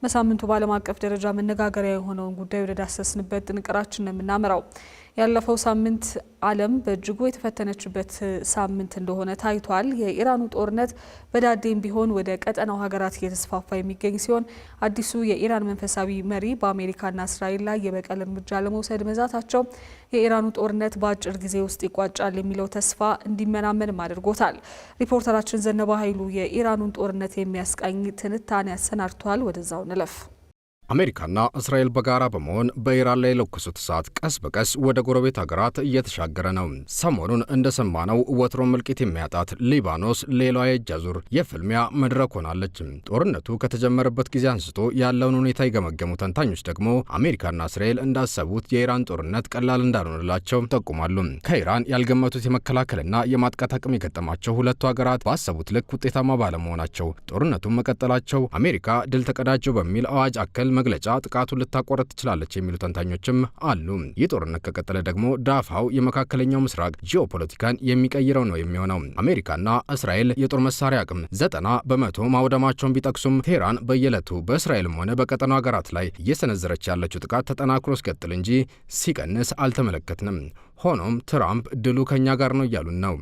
በሳምንቱ ባለም አቀፍ ደረጃ መነጋገሪያ የሆነውን ጉዳይ ወደ ዳሰስንበት ጥንቅራችን ነው የምናመራው። ያለፈው ሳምንት ዓለም በእጅጉ የተፈተነችበት ሳምንት እንደሆነ ታይቷል። የኢራኑ ጦርነት በዳዴም ቢሆን ወደ ቀጠናው ሀገራት እየተስፋፋ የሚገኝ ሲሆን አዲሱ የኢራን መንፈሳዊ መሪ በአሜሪካና እስራኤል ላይ የበቀል እርምጃ ለመውሰድ መዛታቸው የኢራኑ ጦርነት በአጭር ጊዜ ውስጥ ይቋጫል የሚለው ተስፋ እንዲመናመንም አድርጎታል። ሪፖርተራችን ዘነባ ኃይሉ የኢራኑን ጦርነት የሚያስቃኝ ትንታኔ ያሰናድቷል። ወደዛው ንለፍ። አሜሪካና እስራኤል በጋራ በመሆን በኢራን ላይ የለኮሱት እሳት ቀስ በቀስ ወደ ጎረቤት ሀገራት እየተሻገረ ነው። ሰሞኑን እንደሰማነው ወትሮ እልቂት የሚያጣት ሊባኖስ ሌላዋ የእጅ አዙር የፍልሚያ መድረክ ሆናለች። ጦርነቱ ከተጀመረበት ጊዜ አንስቶ ያለውን ሁኔታ የገመገሙ ተንታኞች ደግሞ አሜሪካና እስራኤል እንዳሰቡት የኢራን ጦርነት ቀላል እንዳልሆነላቸው ጠቁማሉ። ከኢራን ያልገመቱት የመከላከልና የማጥቃት አቅም የገጠማቸው ሁለቱ ሀገራት ባሰቡት ልክ ውጤታማ ባለመሆናቸው ጦርነቱን መቀጠላቸው አሜሪካ ድል ተቀዳጀው በሚል አዋጅ አከል መግለጫ ጥቃቱን ልታቆረጥ ትችላለች የሚሉ ተንታኞችም አሉ። ይህ ጦርነት ከቀጠለ ደግሞ ዳፋው የመካከለኛው ምስራቅ ጂኦፖለቲካን የሚቀይረው ነው የሚሆነው። አሜሪካና እስራኤል የጦር መሳሪያ አቅም 90% ማውደማቸውን ቢጠቅሱም ቴህራን በየዕለቱ በእስራኤልም ሆነ በቀጠናው ሀገራት ላይ እየሰነዘረች ያለችው ጥቃት ተጠናክሮ ሲቀጥል እንጂ ሲቀንስ አልተመለከትንም። ሆኖም ትራምፕ ድሉ ከኛ ጋር ነው እያሉን ነው።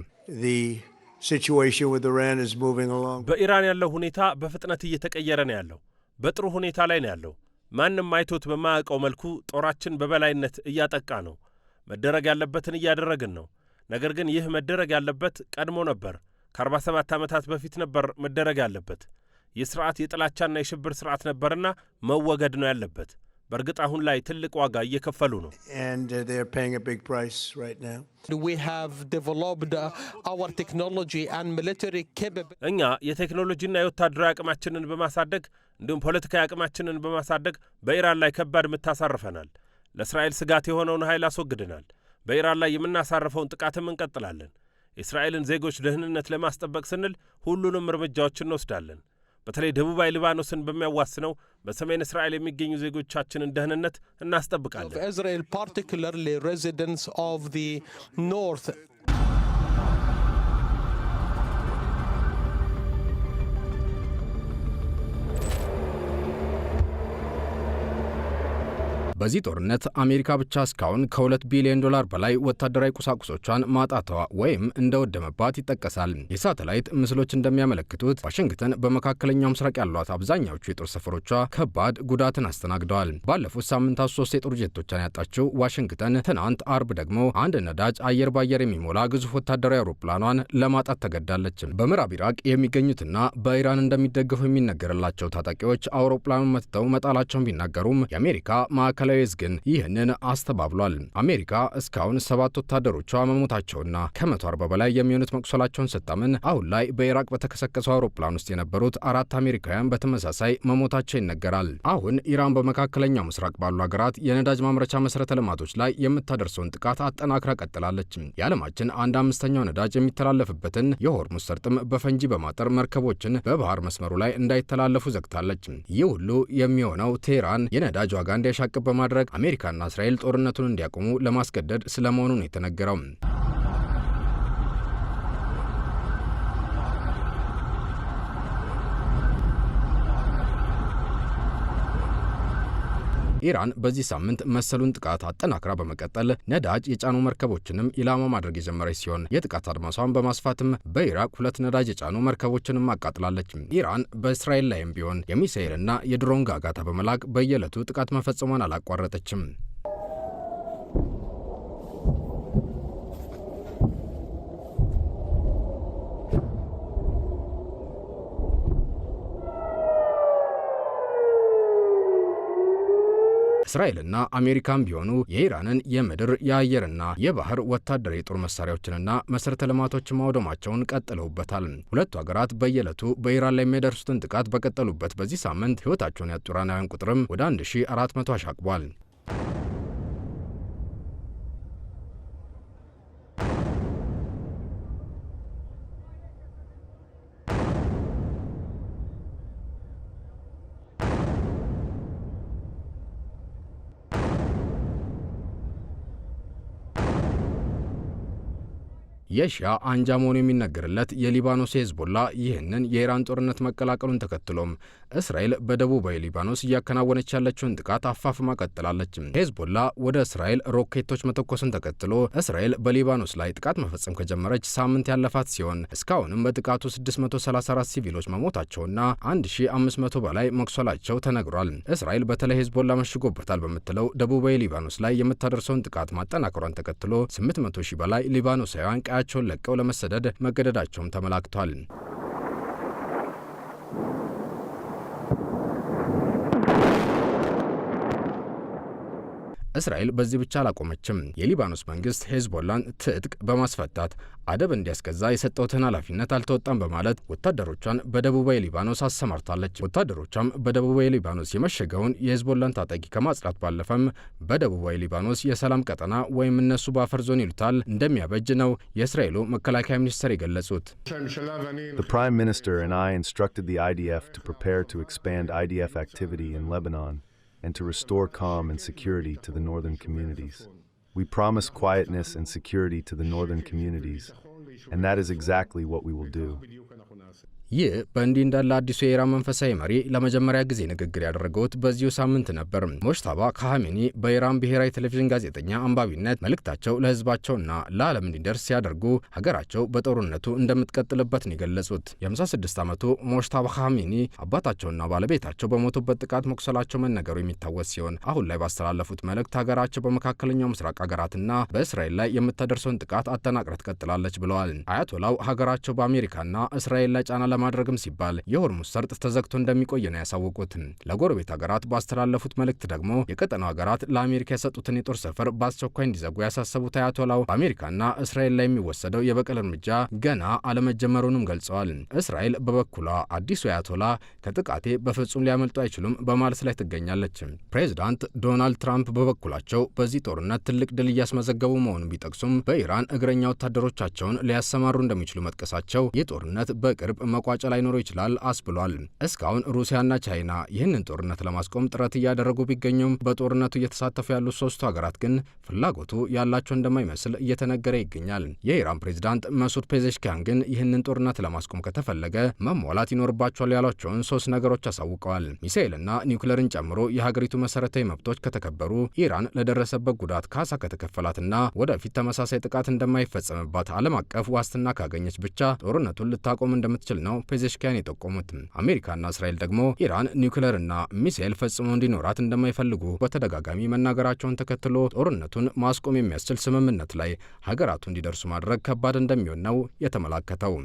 በኢራን ያለው ሁኔታ በፍጥነት እየተቀየረ ነው ያለው። በጥሩ ሁኔታ ላይ ነው ያለው። ማንም አይቶት በማያውቀው መልኩ ጦራችን በበላይነት እያጠቃ ነው። መደረግ ያለበትን እያደረግን ነው። ነገር ግን ይህ መደረግ ያለበት ቀድሞ ነበር። ከ47 ዓመታት በፊት ነበር መደረግ ያለበት። ይህ ስርዓት የጥላቻና የሽብር ስርዓት ነበርና መወገድ ነው ያለበት። በእርግጥ አሁን ላይ ትልቅ ዋጋ እየከፈሉ ነው። እኛ የቴክኖሎጂና የወታደራዊ አቅማችንን በማሳደግ እንዲሁም ፖለቲካዊ አቅማችንን በማሳደግ በኢራን ላይ ከባድ ምት አሳርፈናል። ለእስራኤል ስጋት የሆነውን ኃይል አስወግደናል። በኢራን ላይ የምናሳርፈውን ጥቃትም እንቀጥላለን። የእስራኤልን ዜጎች ደህንነት ለማስጠበቅ ስንል ሁሉንም እርምጃዎች እንወስዳለን። በተለይ ደቡባዊ ሊባኖስን በሚያዋስነው በሰሜን እስራኤል የሚገኙ ዜጎቻችንን ደህንነት እናስጠብቃለን። በዚህ ጦርነት አሜሪካ ብቻ እስካሁን ከ$2 ቢሊዮን በላይ ወታደራዊ ቁሳቁሶቿን ማጣቷ ወይም እንደወደመባት ይጠቀሳል። የሳተላይት ምስሎች እንደሚያመለክቱት ዋሽንግተን በመካከለኛው ምስራቅ ያሏት አብዛኛዎቹ የጦር ሰፈሮቿ ከባድ ጉዳትን አስተናግደዋል። ባለፉት ሳምንታት 3 የጦር ጀቶቿን ያጣችው ዋሽንግተን ትናንት አርብ ደግሞ አንድ ነዳጅ አየር ባየር የሚሞላ ግዙፍ ወታደራዊ አውሮፕላኗን ለማጣት ተገዳለች። በምዕራብ ኢራቅ የሚገኙትና በኢራን እንደሚደገፉ የሚነገርላቸው ታጣቂዎች አውሮፕላኑን መትተው መጣላቸውን ቢናገሩም የአሜሪካ ማዕከላዊ ዕዝ ግን ይህንን አስተባብሏል። አሜሪካ እስካሁን 7 ወታደሮቿ መሞታቸውና ከ140 በላይ የሚሆኑት መቁሰላቸውን ስታምን አሁን ላይ በኢራቅ በተከሰከሰው አውሮፕላን ውስጥ የነበሩት 4 አሜሪካውያን በተመሳሳይ መሞታቸው ይነገራል። አሁን ኢራን በመካከለኛው ምስራቅ ባሉ ሀገራት የነዳጅ ማምረቻ መሰረተ ልማቶች ላይ የምታደርሰውን ጥቃት አጠናክራ ቀጥላለች። የዓለማችን 1/5ኛው ነዳጅ የሚተላለፍበትን የሆርሙዝ ሰርጥም በፈንጂ በማጠር መርከቦችን በባህር መስመሩ ላይ እንዳይተላለፉ ዘግታለች። ይህ ሁሉ የሚሆነው ቴህራን የነዳጅ ዋጋ እንዲያሻቅብ በማድረግ አሜሪካና እስራኤል ጦርነቱን እንዲያቆሙ ለማስገደድ ስለመሆኑ ነው የተነገረው። ኢራን በዚህ ሳምንት መሰሉን ጥቃት አጠናክራ በመቀጠል ነዳጅ የጫኑ መርከቦችንም ኢላማ ማድረግ የጀመረች ሲሆን የጥቃት አድማሷን በማስፋትም በኢራቅ 2 ነዳጅ የጫኑ መርከቦችንም አቃጥላለች። ኢራን በእስራኤል ላይም ቢሆን የሚሳኤልና የድሮን ጋጋታ በመላክ በየዕለቱ ጥቃት መፈጸሟን አላቋረጠችም። እስራኤልና አሜሪካም ቢሆኑ የኢራንን የምድር የአየርና የባህር ወታደራዊ የጦር መሳሪያዎችንና መሰረተ ልማቶችን ማውደማቸውን ቀጥለውበታል። ሁለቱ ሀገራት በየዕለቱ በኢራን ላይ የሚያደርሱትን ጥቃት በቀጠሉበት በዚህ ሳምንት ሕይወታቸውን ያጡ ኢራናውያን ቁጥርም ወደ 1400 አሻቅቧል። የሺያ አንጃ መሆኑ የሚነገርለት የሊባኖስ ሄዝቦላ ይህንን የኢራን ጦርነት መቀላቀሉን ተከትሎም እስራኤል በደቡባዊ ሊባኖስ እያከናወነች ያለችውን ጥቃት አፋፍማ ቀጥላለች። ሄዝቦላ ወደ እስራኤል ሮኬቶች መተኮስን ተከትሎ እስራኤል በሊባኖስ ላይ ጥቃት መፈጸም ከጀመረች ሳምንት ያለፋት ሲሆን እስካሁንም በጥቃቱ 634 ሲቪሎች መሞታቸውና 1500 በላይ መቁሰላቸው ተነግሯል። እስራኤል በተለይ ሄዝቦላ መሽጎበታል በምትለው ደቡባዊ ሊባኖስ ላይ የምታደርሰውን ጥቃት ማጠናከሯን ተከትሎ 800 ሺህ በላይ ሊባኖሳውያን ቀያቸውን ለቀው ለመሰደድ መገደዳቸውም ተመላክቷል። እስራኤል በዚህ ብቻ አላቆመችም። የሊባኖስ መንግስት ሄዝቦላን ትጥቅ በማስፈታት አደብ እንዲያስገዛ የሰጠውትን ኃላፊነት አልተወጣም በማለት ወታደሮቿን በደቡባዊ ሊባኖስ አሰማርታለች። ወታደሮቿም በደቡባዊ ሊባኖስ የመሸገውን የሄዝቦላን ታጣቂ ከማጽዳት ባለፈም በደቡባዊ ሊባኖስ የሰላም ቀጠና ወይም እነሱ በአፈር ዞን ይሉታል እንደሚያበጅ ነው የእስራኤሉ መከላከያ ሚኒስትር የገለጹት። The Prime Minister and I instructed the IDF to prepare to expand IDF activity in Lebanon and to restore calm and security to the northern communities. We promise quietness and security to the northern communities, and that is exactly what we will do. ይህ በእንዲህ እንዳለ አዲሱ የኢራን መንፈሳዊ መሪ ለመጀመሪያ ጊዜ ንግግር ያደረጉት በዚሁ ሳምንት ነበር። ሞጅታባ ካሃሜኒ በኢራን ብሔራዊ ቴሌቪዥን ጋዜጠኛ አንባቢነት መልእክታቸው ለሕዝባቸውና ለዓለም እንዲደርስ ሲያደርጉ ሀገራቸው በጦርነቱ እንደምትቀጥልበት ነው የገለጹት። የ56 ዓመቱ ሞጅታባ ካሃሜኒ አባታቸውና ባለቤታቸው በሞቱበት ጥቃት መቁሰላቸው መነገሩ የሚታወስ ሲሆን አሁን ላይ ባስተላለፉት መልእክት ሀገራቸው በመካከለኛው ምስራቅ ሀገራትና በእስራኤል ላይ የምታደርሰውን ጥቃት አጠናቅራ ትቀጥላለች ብለዋል። አያቶላው ሀገራቸው በአሜሪካና እስራኤል ላይ ጫና ለማድረግም ሲባል የሆርሙዝ ሰርጥ ተዘግቶ እንደሚቆይ ነው ያሳወቁት። ለጎረቤት ሀገራት ባስተላለፉት መልእክት ደግሞ የቀጠናው ሀገራት ለአሜሪካ የሰጡትን የጦር ሰፈር በአስቸኳይ እንዲዘጉ ያሳሰቡት አያቶላው በአሜሪካና እስራኤል ላይ የሚወሰደው የበቀል እርምጃ ገና አለመጀመሩንም ገልጸዋል። እስራኤል በበኩሏ አዲሱ አያቶላ ከጥቃቴ በፍጹም ሊያመልጡ አይችሉም በማለት ላይ ትገኛለች። ፕሬዚዳንት ዶናልድ ትራምፕ በበኩላቸው በዚህ ጦርነት ትልቅ ድል እያስመዘገቡ መሆኑን ቢጠቅሱም በኢራን እግረኛ ወታደሮቻቸውን ሊያሰማሩ እንደሚችሉ መጥቀሳቸው ይህ ጦርነት በቅርብ መቋጫ ላይኖረው ይችላል አስብሏል። እስካሁን ሩሲያና ቻይና ይህንን ጦርነት ለማስቆም ጥረት እያደረጉ ቢገኙም በጦርነቱ እየተሳተፉ ያሉት ሶስቱ ሀገራት ግን ፍላጎቱ ያላቸው እንደማይመስል እየተነገረ ይገኛል። የኢራን ፕሬዝዳንት መሱድ ፔዜሽኪያን ግን ይህንን ጦርነት ለማስቆም ከተፈለገ መሟላት ይኖርባቸዋል ያሏቸውን 3 ነገሮች አሳውቀዋል። ሚሳኤልና ኒውክለርን ጨምሮ የሀገሪቱ መሰረታዊ መብቶች ከተከበሩ፣ ኢራን ለደረሰበት ጉዳት ካሳ ከተከፈላትና ወደፊት ተመሳሳይ ጥቃት እንደማይፈጸምባት ዓለም አቀፍ ዋስትና ካገኘች ብቻ ጦርነቱን ልታቆም እንደምትችል ነው ፔዜሽኪያን የጠቆሙት። አሜሪካና እስራኤል ደግሞ ኢራን ኒውክለርና ሚሳኤል ፈጽሞ እንዲኖራት እንደማይፈልጉ በተደጋጋሚ መናገራቸውን ተከትሎ ጦርነቱን ማስቆም የሚያስችል ስምምነት ላይ ሀገራቱ እንዲደርሱ ማድረግ ከባድ እንደሚሆን ነው የተመላከተው።